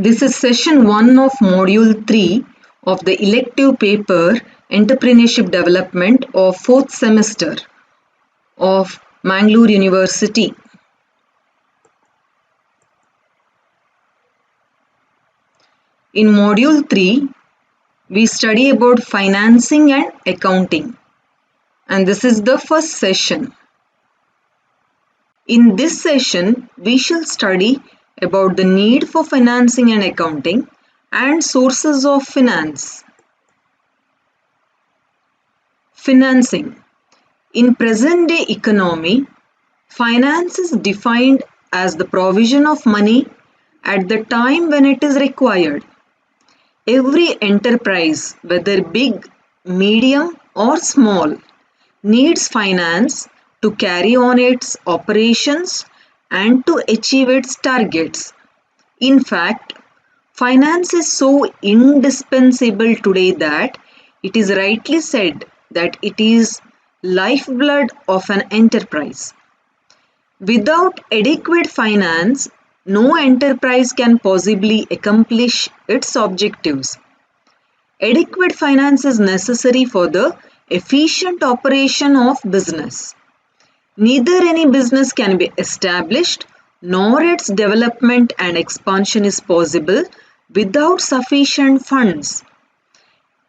This is session 1 of module 3 of the elective paper Entrepreneurship Development of 4th semester of Mangalore University. In module 3, we study about financing and accounting, and this is the first session. In this session, we shall study about the need for financing and accounting and sources of finance. Financing. In present-day economy, finance is defined as the provision of money at the time when it is required. Every enterprise, whether big, medium or small, needs finance to carry on its operations and to achieve its targets. In fact, finance is so indispensable today that it is rightly said that it is lifeblood of an enterprise. Without adequate finance, no enterprise can possibly accomplish its objectives. Adequate finance is necessary for the efficient operation of business. Neither any business can be established nor its development and expansion is possible without sufficient funds.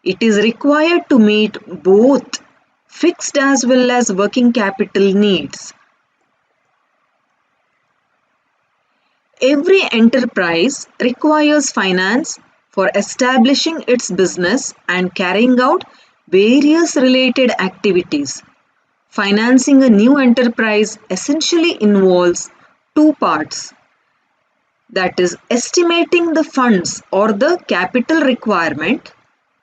It is required to meet both fixed as well as working capital needs. Every enterprise requires finance for establishing its business and carrying out various related activities. Financing a new enterprise essentially involves two parts, that is, estimating the funds or the capital requirement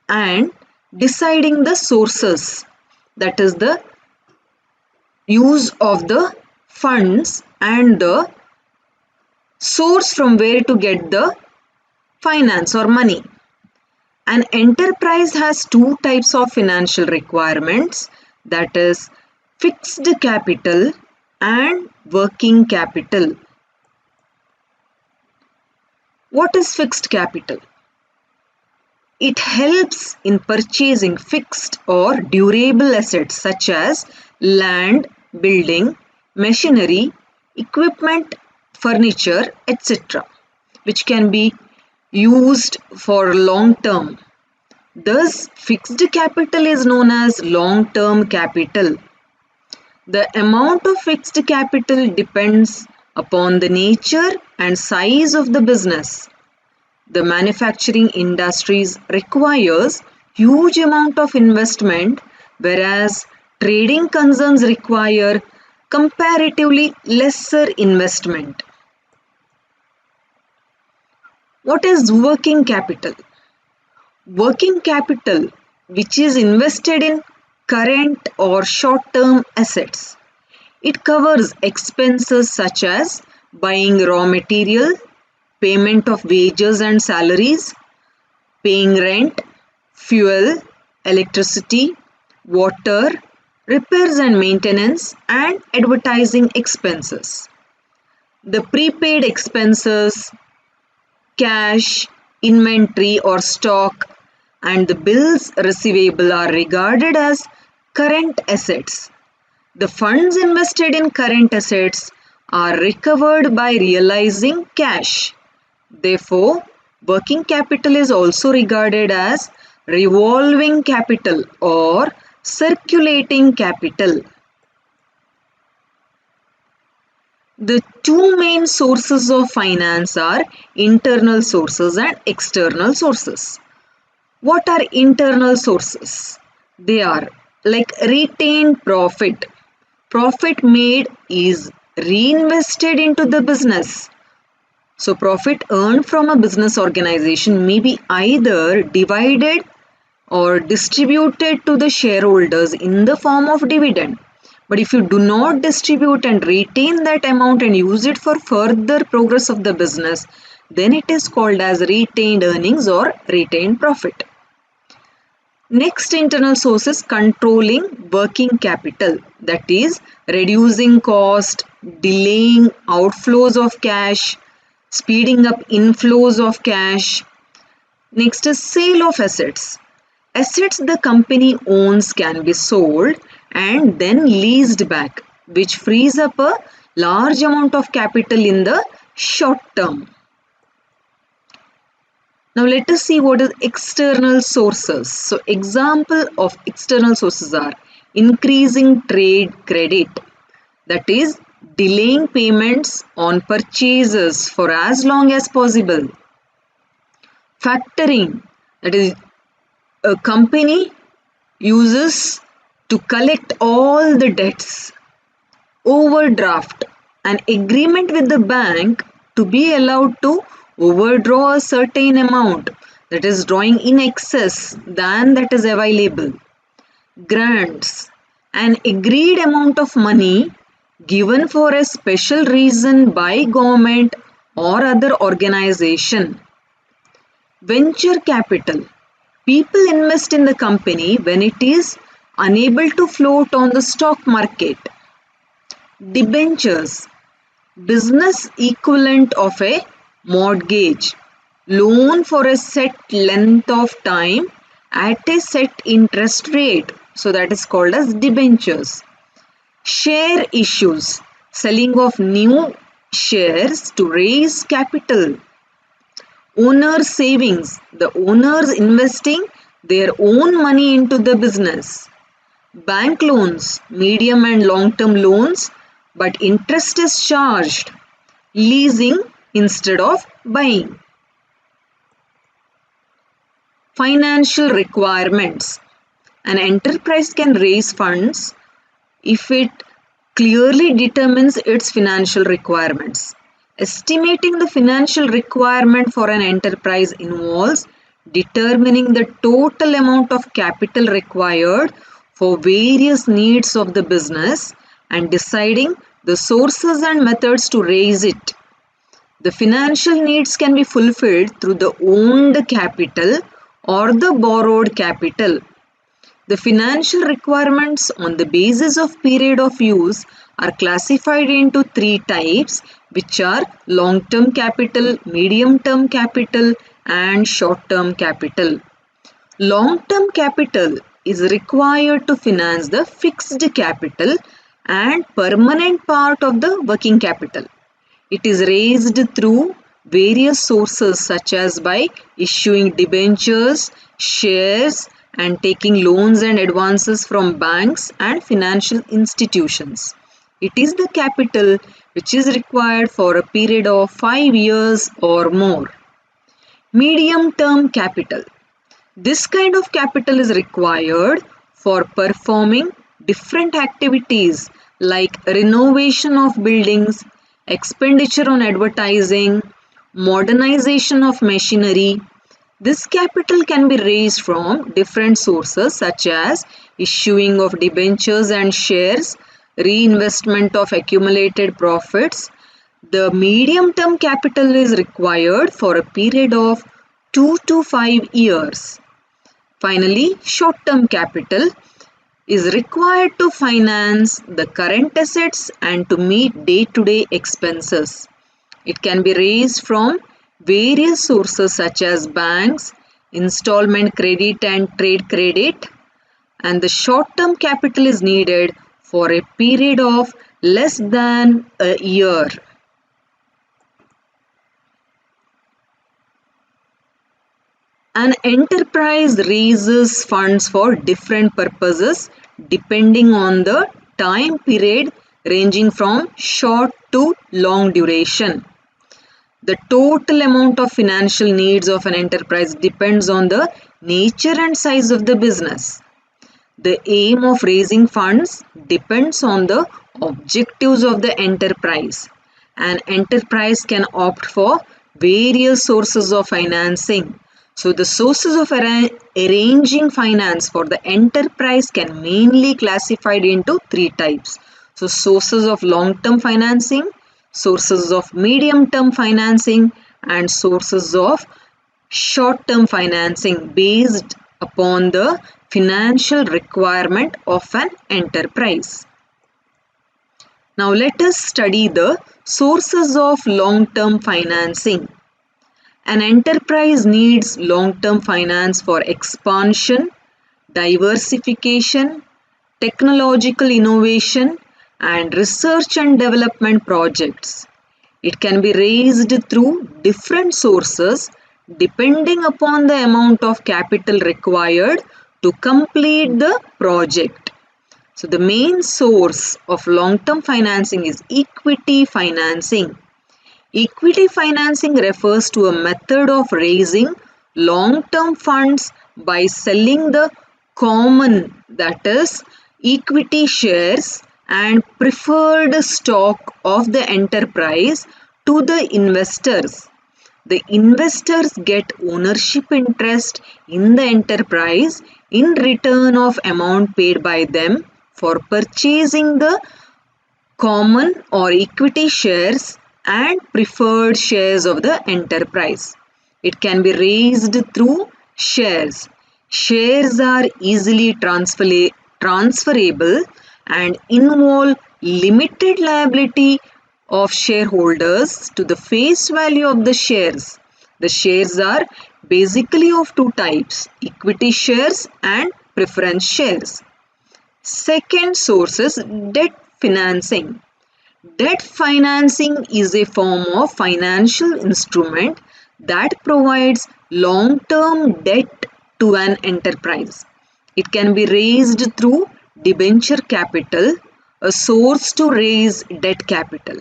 and deciding the sources, that is, the use of the funds and the source from where to get the finance or money. An enterprise has two types of financial requirements, that is, fixed capital and working capital. What is fixed capital? It helps in purchasing fixed or durable assets such as land, building, machinery, equipment, furniture, etc., which can be used for long term. Thus, fixed capital is known as long-term capital. The amount of fixed capital depends upon the nature and size of the business. The manufacturing industries requires huge amount of investment, whereas trading concerns require comparatively lesser investment. What is working capital? Working capital, which is invested in current or short-term assets. It covers expenses such as buying raw material, payment of wages and salaries, paying rent, fuel, electricity, water, repairs and maintenance, and advertising expenses. The prepaid expenses, cash, inventory or stock, and the bills receivable are regarded as current assets. The funds invested in current assets are recovered by realizing cash. Therefore, working capital is also regarded as revolving capital or circulating capital. The two main sources of finance are internal sources and external sources. What are internal sources? They are like retained profit. Profit made is reinvested into the business. So profit earned from a business organization may be either divided or distributed to the shareholders in the form of dividend. But if you do not distribute and retain that amount and use it for further progress of the business, then it is called as retained earnings or retained profit. Next internal source is controlling working capital, that is reducing cost, delaying outflows of cash, speeding up inflows of cash. Next is sale of assets. Assets the company owns can be sold and then leased back, which frees up a large amount of capital in the short term. Now let us see what is external sources. So example of external sources are increasing trade credit, that is delaying payments on purchases for as long as possible. Factoring, that is a company uses to collect all the debts. Overdraft, an agreement with the bank to be allowed to overdraw a certain amount, that is drawing in excess than that is available. Grants, an agreed amount of money given for a special reason by government or other organization. Venture capital, people invest in the company when it is unable to float on the stock market. Debentures, business equivalent of a mortgage, loan for a set length of time at a set interest rate. So that is called as debentures. Share issues, selling of new shares to raise capital. Owners' savings, the owners investing their own money into the business. Bank loans, medium and long term loans, but interest is charged. Leasing instead of buying. Financial requirements. An enterprise can raise funds if it clearly determines its financial requirements. Estimating the financial requirement for an enterprise involves determining the total amount of capital required for various needs of the business and deciding the sources and methods to raise it. The financial needs can be fulfilled through the owned capital or the borrowed capital. The financial requirements on the basis of period of use are classified into three types, which are long-term capital, medium-term capital, and short-term capital. Long-term capital is required to finance the fixed capital and permanent part of the working capital. It is raised through various sources such as by issuing debentures, shares, and taking loans and advances from banks and financial institutions. It is the capital which is required for a period of 5 years or more. Medium-term capital. This kind of capital is required for performing different activities like renovation of buildings, expenditure on advertising, modernization of machinery. This capital can be raised from different sources such as issuing of debentures and shares, reinvestment of accumulated profits. The medium-term capital is required for a period of 2 to 5 years. Finally, short-term capital is required to finance the current assets and to meet day-to-day expenses. It can be raised from various sources such as banks, installment credit and trade credit, and the short-term capital is needed for a period of less than a year. An enterprise raises funds for different purposes depending on the time period ranging from short to long duration. The total amount of financial needs of an enterprise depends on the nature and size of the business. The aim of raising funds depends on the objectives of the enterprise. An enterprise can opt for various sources of financing. So the sources of arranging finance for the enterprise can mainly classified into three types. So sources of long-term financing, sources of medium-term financing, and sources of short-term financing based upon the financial requirement of an enterprise. Now let us study the sources of long-term financing. An enterprise needs long-term finance for expansion, diversification, technological innovation, and research and development projects. It can be raised through different sources depending upon the amount of capital required to complete the project. So the main source of long-term financing is equity financing. Equity financing refers to a method of raising long-term funds by selling the common, that is, equity shares and preferred stock of the enterprise to the investors. The investors get ownership interest in the enterprise in return of amount paid by them for purchasing the common or equity shares and preferred shares of the enterprise. It can be raised through shares. Shares are easily transferable and involve limited liability of shareholders to the face value of the shares. The shares are basically of two types, equity shares and preference shares. Second source is debt financing. Debt financing is a form of financial instrument that provides long-term debt to an enterprise. It can be raised through debenture capital, a source to raise debt capital.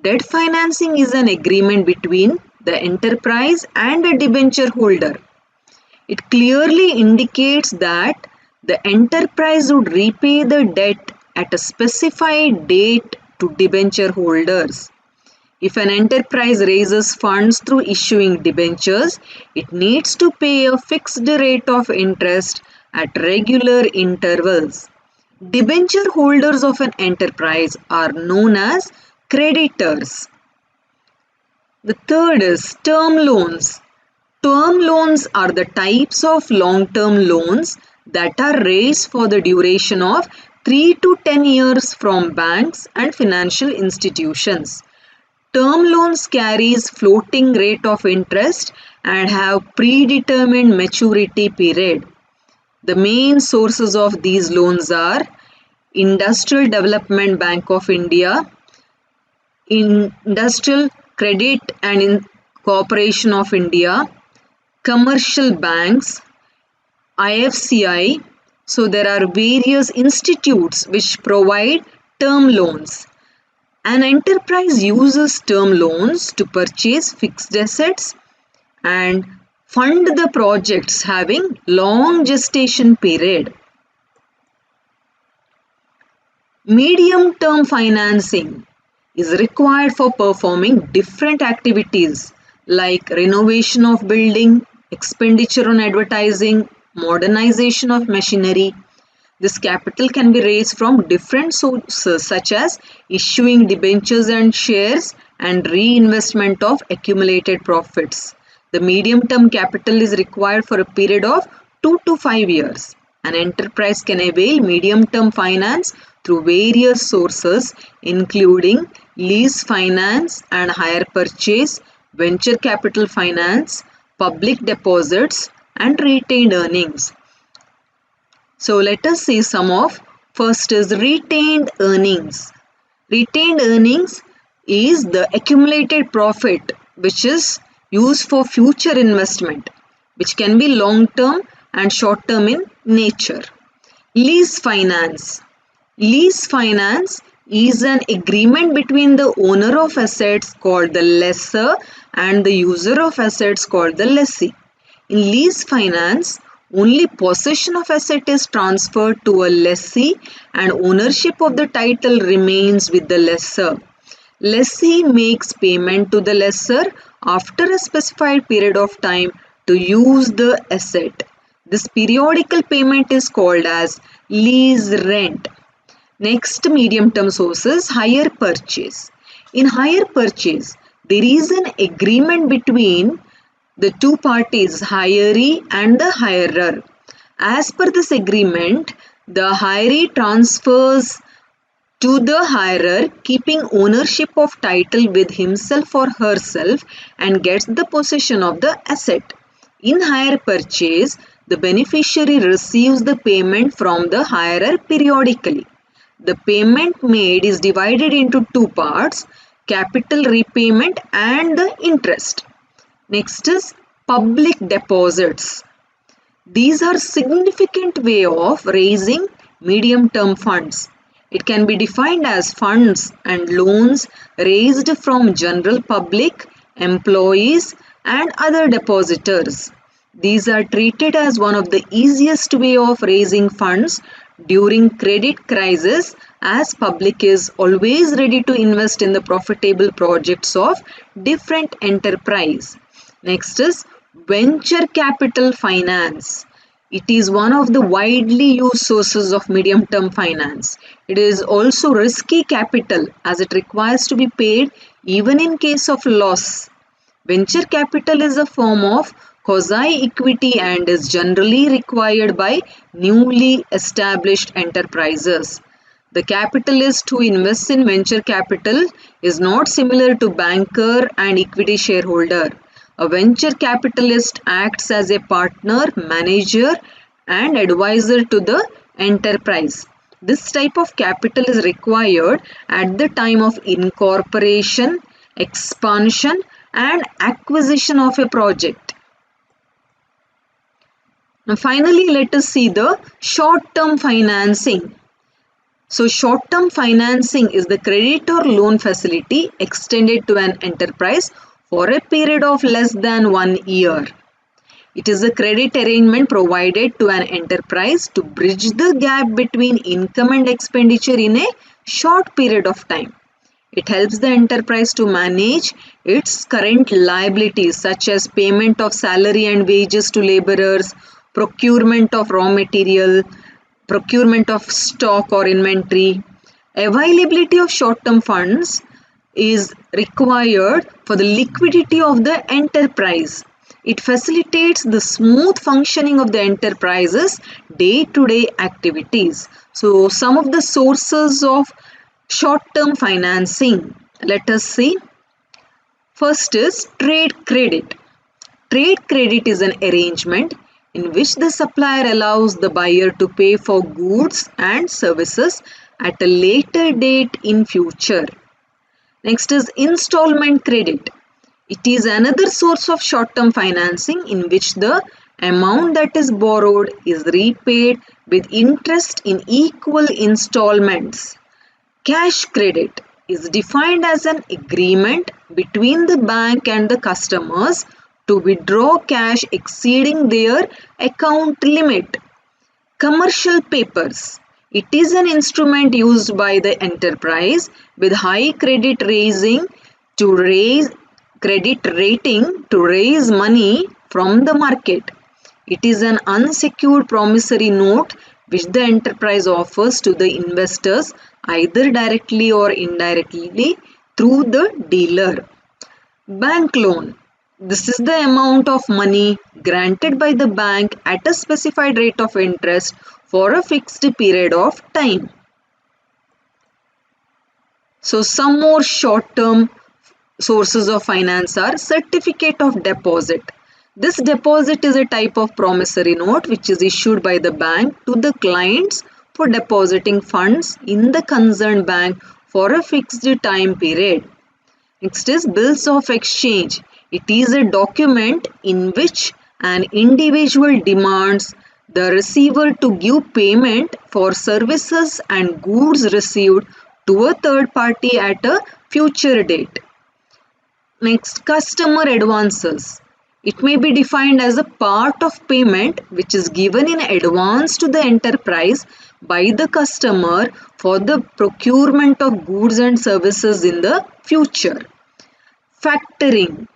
Debt financing is an agreement between the enterprise and a debenture holder. It clearly indicates that the enterprise would repay the debt at a specified date to debenture holders. If an enterprise raises funds through issuing debentures, it needs to pay a fixed rate of interest at regular intervals. Debenture holders of an enterprise are known as creditors. The third is term loans. Term loans are the types of long-term loans that are raised for the duration of 3 to 10 years from banks and financial institutions. Term loans carries floating rate of interest and have predetermined maturity period. The main sources of these loans are Industrial Development Bank of India, Industrial Credit and Corporation of India, commercial banks, IFCI. So there are various institutes which provide term loans. An enterprise uses term loans to purchase fixed assets and fund the projects having long gestation period. Medium-term financing is required for performing different activities like renovation of building, expenditure on advertising, modernization of machinery. This capital can be raised from different sources such as issuing debentures and shares and reinvestment of accumulated profits. The medium-term capital is required for a period of 2 to 5 years. An enterprise can avail medium-term finance through various sources including lease finance and hire purchase, venture capital finance, public deposits and retained earnings. So let us see some of. First is retained earnings. Retained earnings is the accumulated profit which is used for future investment, which can be long term and short term in nature. Lease finance. Lease finance is an agreement between the owner of assets called the lessor and the user of assets called the lessee. In lease finance, only possession of asset is transferred to a lessee and ownership of the title remains with the lessor. Lessee makes payment to the lessor after a specified period of time to use the asset. This periodical payment is called as lease rent. Next medium-term source is hire purchase. In hire purchase, there is an agreement between the two parties, hiree and the hirer. As per this agreement, the hiree transfers to the hirer, keeping ownership of title with himself or herself, and gets the possession of the asset. In hire purchase, the beneficiary receives the payment from the hirer periodically. The payment made is divided into two parts: capital repayment and the interest. Next is public deposits. These are significant way of raising medium-term funds. It can be defined as funds and loans raised from general public, employees and other depositors. These are treated as one of the easiest way of raising funds during credit crisis, as public is always ready to invest in the profitable projects of different enterprise. Next is venture capital finance. It is one of the widely used sources of medium-term finance. It is also risky capital as it requires to be paid even in case of loss. Venture capital is a form of quasi-equity and is generally required by newly established enterprises. The capitalist who invests in venture capital is not similar to banker and equity shareholder. A venture capitalist acts as a partner, manager, and advisor to the enterprise. This type of capital is required at the time of incorporation, expansion, and acquisition of a project. Now, finally, let us see the short-term financing. So, short-term financing is the credit or loan facility extended to an enterprise for a period of less than 1 year. It is a credit arrangement provided to an enterprise to bridge the gap between income and expenditure in a short period of time. It helps the enterprise to manage its current liabilities such as payment of salary and wages to laborers, procurement of raw material, procurement of stock or inventory. Availability of short-term funds is required for the liquidity of the enterprise. It facilitates the smooth functioning of the enterprise's day-to-day activities. So, some of the sources of short-term financing, let us see. First is trade credit. Trade credit is an arrangement in which the supplier allows the buyer to pay for goods and services at a later date in future. Next is installment credit. It is another source of short-term financing in which the amount that is borrowed is repaid with interest in equal installments. Cash credit is defined as an agreement between the bank and the customers to withdraw cash exceeding their account limit. Commercial papers. It is an instrument used by the enterprise with high credit rating to raise money from the market. It is an unsecured promissory note which the enterprise offers to the investors either directly or indirectly through the dealer. Bank loan. This is the amount of money granted by the bank at a specified rate of interest for a fixed period of time. So, some more short-term sources of finance are certificate of deposit. This deposit is a type of promissory note which is issued by the bank to the clients for depositing funds in the concerned bank for a fixed time period. Next is bills of exchange. It is a document in which an individual demands the receiver to give payment for services and goods received to a third party at a future date. Next, customer advances. It may be defined as a part of payment which is given in advance to the enterprise by the customer for the procurement of goods and services in the future. Factoring.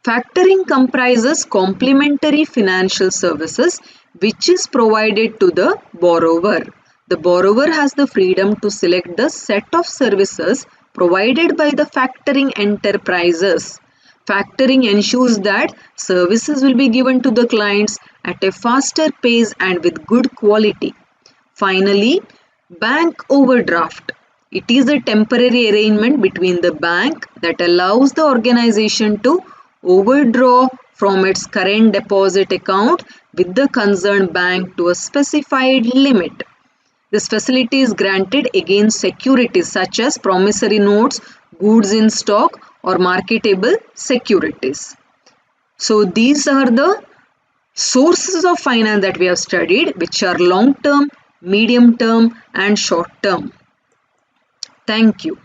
Factoring comprises complementary financial services which is provided to the borrower. The borrower has the freedom to select the set of services provided by the factoring enterprises. Factoring ensures that services will be given to the clients at a faster pace and with good quality. Finally, bank overdraft. It is a temporary arrangement between the bank that allows the organization to overdraw from its current deposit account with the concerned bank to a specified limit. This facility is granted against securities such as promissory notes, goods in stock, or marketable securities. So these are the sources of finance that we have studied, which are long term, medium term, and short term. Thank you.